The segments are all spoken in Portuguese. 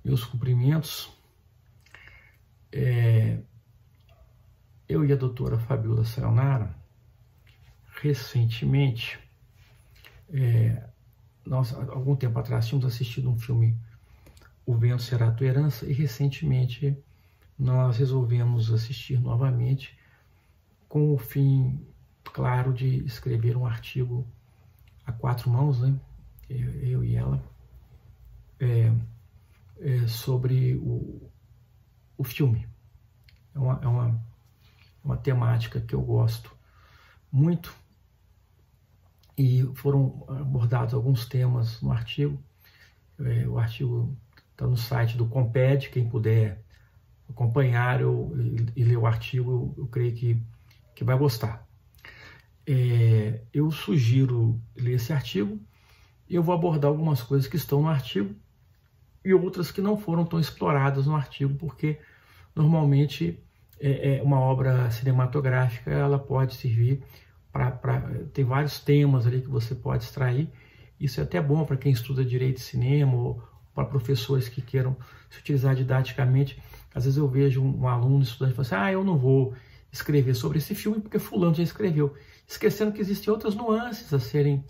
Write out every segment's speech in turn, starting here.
Meus cumprimentos. Eu e a doutora Fabiola Sayonara, recentemente, nós, algum tempo atrás, tínhamos assistido um filme, O Vento Será Tua Herança, e recentemente nós resolvemos assistir novamente com o fim, claro, de escrever um artigo a quatro mãos, né? Eu e ela, sobre o filme. É uma temática que eu gosto muito, e foram abordados alguns temas no artigo. O artigo está no site do Comped, quem puder acompanhar e ler o artigo, eu creio que vai gostar. Eu sugiro ler esse artigo, e eu vou abordar algumas coisas que estão no artigo e outras que não foram tão exploradas no artigo, porque normalmente uma obra cinematográfica ela pode servir tem vários temas ali que você pode extrair. Isso é até bom para quem estuda direito de cinema, ou para professores que queiram se utilizar didaticamente. Às vezes eu vejo um aluno, estudante, falando assim: eu não vou escrever sobre esse filme porque fulano já escreveu, esquecendo que existem outras nuances a serem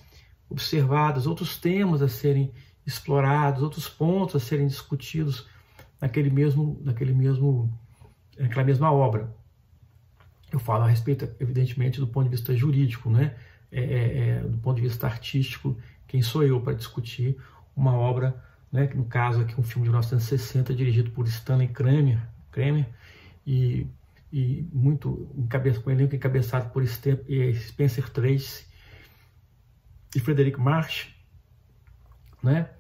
observadas, outros temas a serem explorados, outros pontos a serem discutidos naquela mesma obra. Eu falo a respeito, evidentemente, do ponto de vista jurídico, né? Do ponto de vista artístico, quem sou eu para discutir uma obra, né? No caso aqui, um filme de 1960, dirigido por Stanley Kramer, e muito com elenco encabeçado por Spencer Tracy e Frederick March, né?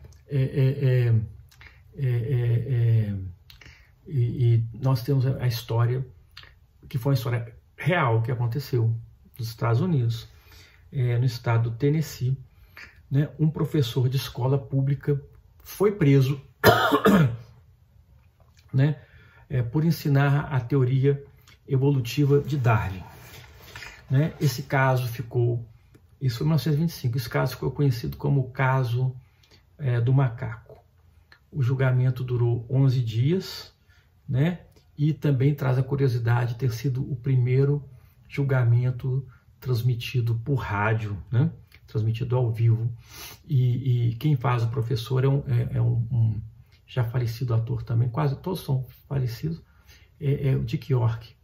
E nós temos a história, que foi uma história real que aconteceu nos Estados Unidos, no estado do Tennessee, né? Um professor de escola pública foi preso né? Por ensinar a teoria evolutiva de Darwin, né? Esse caso ficou, isso foi em 1925, esse caso ficou conhecido como o caso do macaco. O julgamento durou 11 dias, né? E também traz a curiosidade de ter sido o primeiro julgamento transmitido por rádio, né? Transmitido ao vivo. E quem faz o professor é um já falecido ator também, quase todos são falecidos, é o Dick York.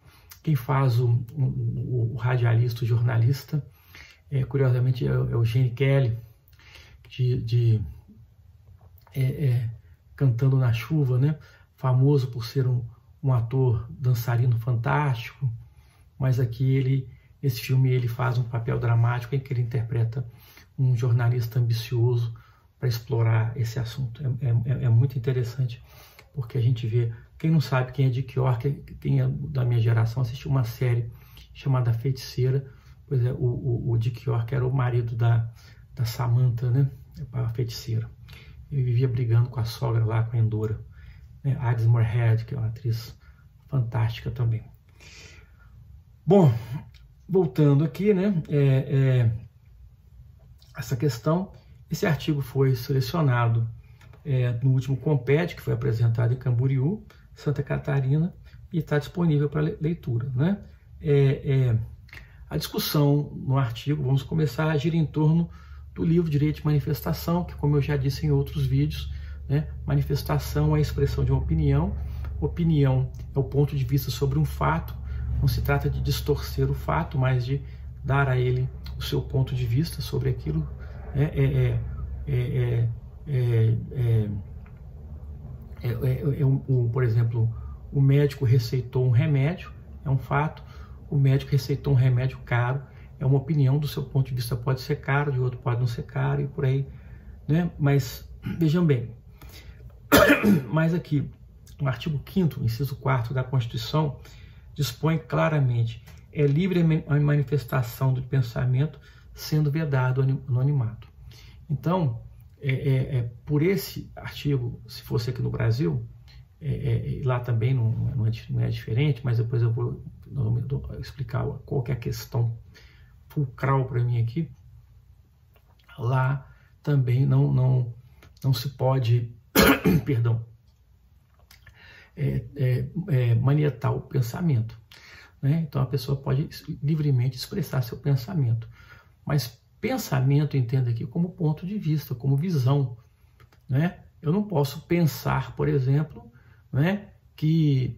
Quem faz o radialista, o jornalista, curiosamente, é o Gene Kelly, Cantando na Chuva, né? Famoso por ser um ator dançarino fantástico, mas aqui nesse filme ele faz um papel dramático em que ele interpreta um jornalista ambicioso para explorar esse assunto. É muito interessante, porque a gente vê, quem não sabe quem é Dick York, quem é da minha geração assistiu uma série chamada Feiticeira. Pois é, o Dick York era o marido da Samantha, né? A feiticeira. Ele vivia brigando com a sogra lá, com a Endora, né? Agnes Moorehead, que é uma atriz fantástica também. Bom, voltando aqui, né? Essa questão, esse artigo foi selecionado no último Comped, que foi apresentado em Camboriú, Santa Catarina, e está disponível para leitura, né? A discussão no artigo, vamos começar a girar em torno do livro Direito de Manifestação, que, como eu já disse em outros vídeos, né, manifestação é a expressão de uma opinião. Opinião é o ponto de vista sobre um fato. Não se trata de distorcer o fato, mas de dar a ele o seu ponto de vista sobre aquilo. Por exemplo, o médico receitou um remédio, é um fato. O médico receitou um remédio caro, é uma opinião. Do seu ponto de vista pode ser caro, de outro pode não ser caro, e por aí, né? Mas vejam bem, mas aqui no artigo 5º, inciso 4º da Constituição, dispõe claramente: é livre a manifestação do pensamento, sendo vedado o anonimato. Então, por esse artigo, se fosse aqui no Brasil, lá também não é diferente, mas depois eu vou explicar qual que é a questão fulcral para mim aqui, lá também não se pode, perdão, manietar o pensamento, né? Então a pessoa pode livremente expressar seu pensamento, mas pensamento, entenda aqui como ponto de vista, como visão, né? Eu não posso pensar, por exemplo, né, que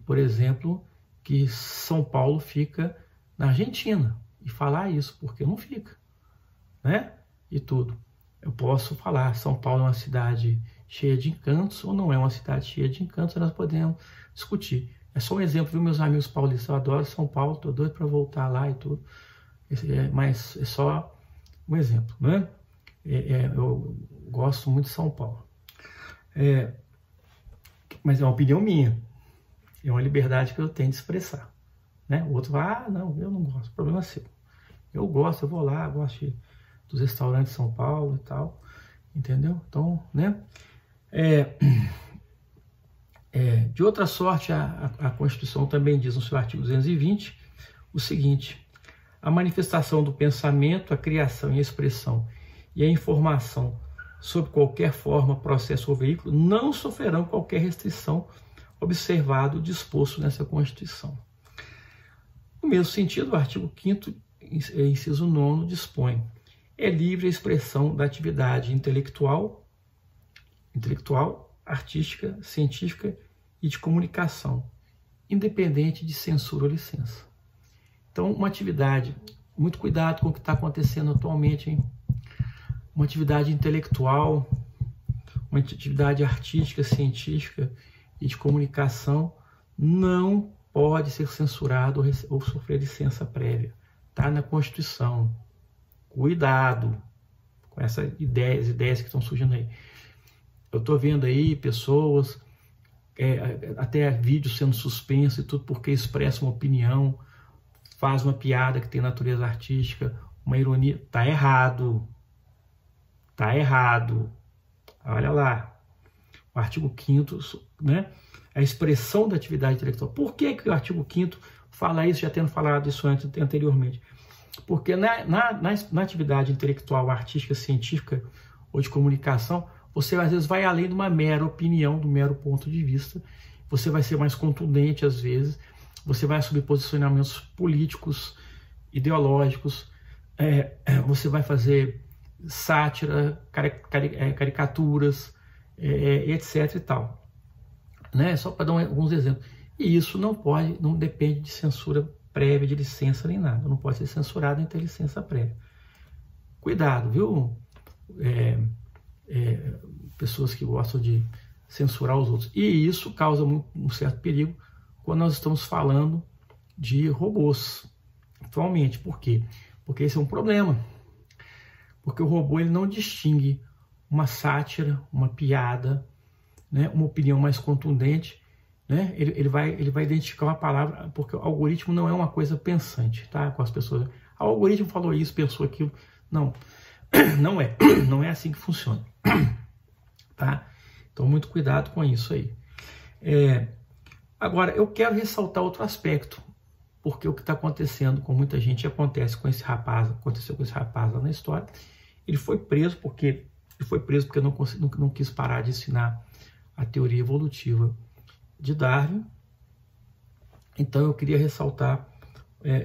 São Paulo fica na Argentina e falar isso, porque não fica, né? E tudo. Eu posso falar, São Paulo é uma cidade cheia de encantos ou não é uma cidade cheia de encantos, nós podemos discutir. É só um exemplo, viu, meus amigos paulistas? Eu adoro São Paulo, tô doido para voltar lá e tudo, mas é só um exemplo, né? Eu gosto muito de São Paulo. Mas é uma opinião minha, é uma liberdade que eu tenho de expressar, né? O outro vai, não, eu não gosto, o problema é seu. Eu gosto, eu vou lá, gosto dos restaurantes de São Paulo e tal, entendeu? Então, né? De outra sorte, a Constituição também diz no seu artigo 220 o seguinte: a manifestação do pensamento, a criação e a expressão e a informação sob qualquer forma, processo ou veículo, não sofrerão qualquer restrição, observado o disposto nessa Constituição. No mesmo sentido, o artigo 5º, inciso 9, dispõe: é livre a expressão da atividade intelectual, artística, científica e de comunicação, independente de censura ou licença. Então, uma atividade, muito cuidado com o que está acontecendo atualmente, hein? Uma atividade intelectual, uma atividade artística, científica e de comunicação não pode ser censurado ou sofrer licença prévia. Está na Constituição. Cuidado com essas ideias que estão surgindo aí. Eu estou vendo aí pessoas, até vídeos sendo suspensos e tudo porque expressa uma opinião, faz uma piada que tem natureza artística, uma ironia. Está errado. Está errado. Olha lá. O artigo 5º, né? A expressão da atividade intelectual. Por que o artigo 5º fala isso, já tendo falado isso anteriormente? Porque na atividade intelectual, artística, científica ou de comunicação, você às vezes vai além de uma mera opinião, do mero ponto de vista. Você vai ser mais contundente às vezes. Você vai assumir posicionamentos políticos, ideológicos. Você vai fazer sátira, caricaturas, etc. e tal, né? Só para dar alguns exemplos. E isso não depende de censura prévia, de licença nem nada. Não pode ser censurado nem ter licença prévia. Cuidado, viu? Pessoas que gostam de censurar os outros. E isso causa um certo perigo quando nós estamos falando de robôs atualmente. Por quê? Porque esse é um problema. Porque o robô ele não distingue uma sátira, uma piada, né, uma opinião mais contundente, né? Ele vai identificar uma palavra, porque o algoritmo não é uma coisa pensante, tá? Com as pessoas. O algoritmo falou isso, pensou aquilo. Não, não é assim que funciona, tá? Então muito cuidado com isso aí. Agora eu quero ressaltar outro aspecto, porque o que está acontecendo com muita gente aconteceu com esse rapaz lá na história. Ele foi preso porque não quis parar de ensinar a teoria evolutiva de Darwin. Então eu queria ressaltar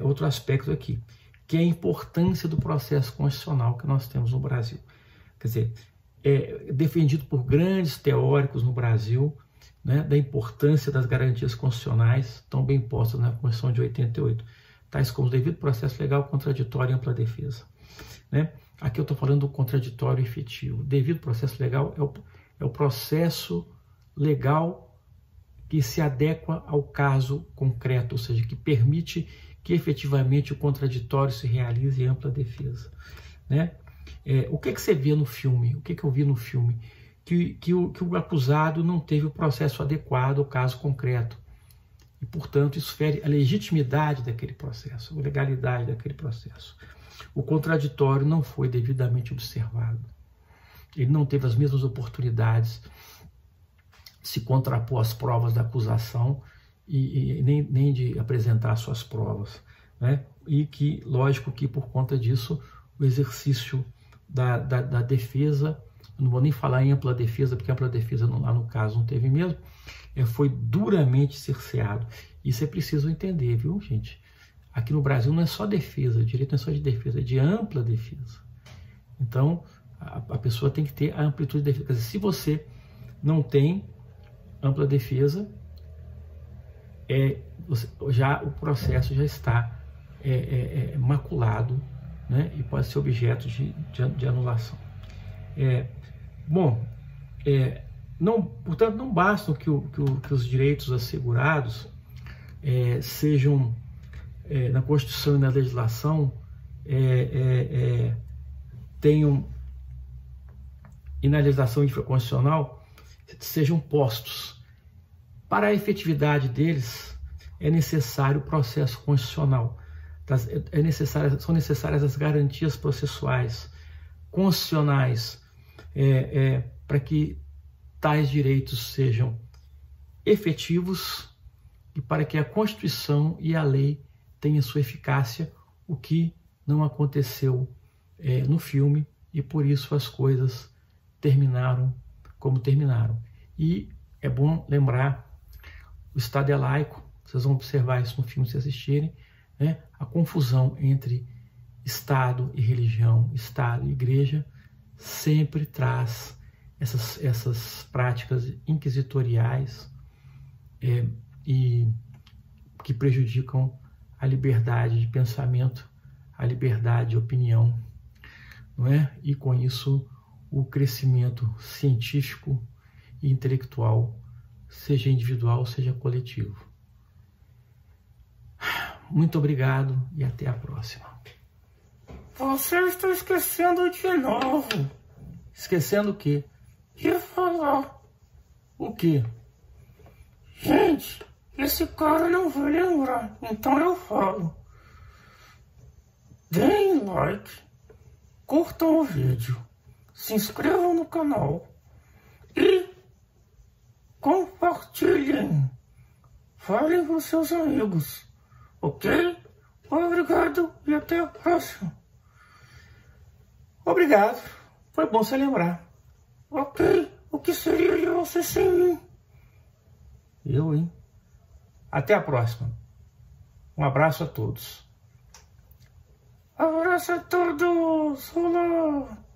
outro aspecto aqui, que é a importância do processo constitucional que nós temos no Brasil. Quer dizer, defendido por grandes teóricos no Brasil, né, da importância das garantias constitucionais tão bem postas na Constituição de 88, tais como o devido processo legal, contraditório e ampla defesa, né? Aqui eu estou falando do contraditório efetivo. O devido processo legal é o processo legal que se adequa ao caso concreto, ou seja, que permite que efetivamente o contraditório se realize em ampla defesa, né? O que você vê no filme? O que eu vi no filme? Que o acusado não teve o processo adequado ao caso concreto. E, portanto, isso fere a legitimidade daquele processo, a legalidade daquele processo. O contraditório não foi devidamente observado. Ele não teve as mesmas oportunidades de se contrapor às provas da acusação e nem de apresentar suas provas, né? E que, lógico que por conta disso, o exercício da defesa, não vou nem falar em ampla defesa, porque ampla defesa lá no caso não teve mesmo, foi duramente cerceado. Isso é preciso entender, viu, gente? Aqui no Brasil não é só defesa, o direito não é só de defesa, é de ampla defesa. Então, a pessoa tem que ter a amplitude de defesa. Quer dizer, se você não tem ampla defesa, o processo já está maculado, né? E pode ser objeto de anulação. Portanto, não bastam que os direitos assegurados sejam, na Constituição e na legislação, tenham, e na legislação infraconstitucional, sejam postos. Para a efetividade deles, é necessário o processo constitucional. São necessárias as garantias processuais, constitucionais, para que tais direitos sejam efetivos e para que a Constituição e a lei tenham sua eficácia, o que não aconteceu no filme, e por isso as coisas terminaram como terminaram. E é bom lembrar, o Estado é laico, vocês vão observar isso no filme se assistirem, né? A confusão entre Estado e religião, Estado e igreja, sempre traz essas práticas inquisitoriais e que prejudicam a liberdade de pensamento, a liberdade de opinião, não é? E com isso o crescimento científico e intelectual, seja individual, seja coletivo. Muito obrigado e até a próxima. Você está esquecendo de novo. Esquecendo o quê? De falar. O quê? Gente, esse cara não vai lembrar, então eu falo. Deem like, curtam o vídeo, se inscrevam no canal e compartilhem. Falem com seus amigos, ok? Obrigado e até a próxima. Obrigado, foi bom você lembrar. Ok, o que seria de você sem mim? Eu, hein? Até a próxima. Um abraço a todos. Abraço a todos! Olá!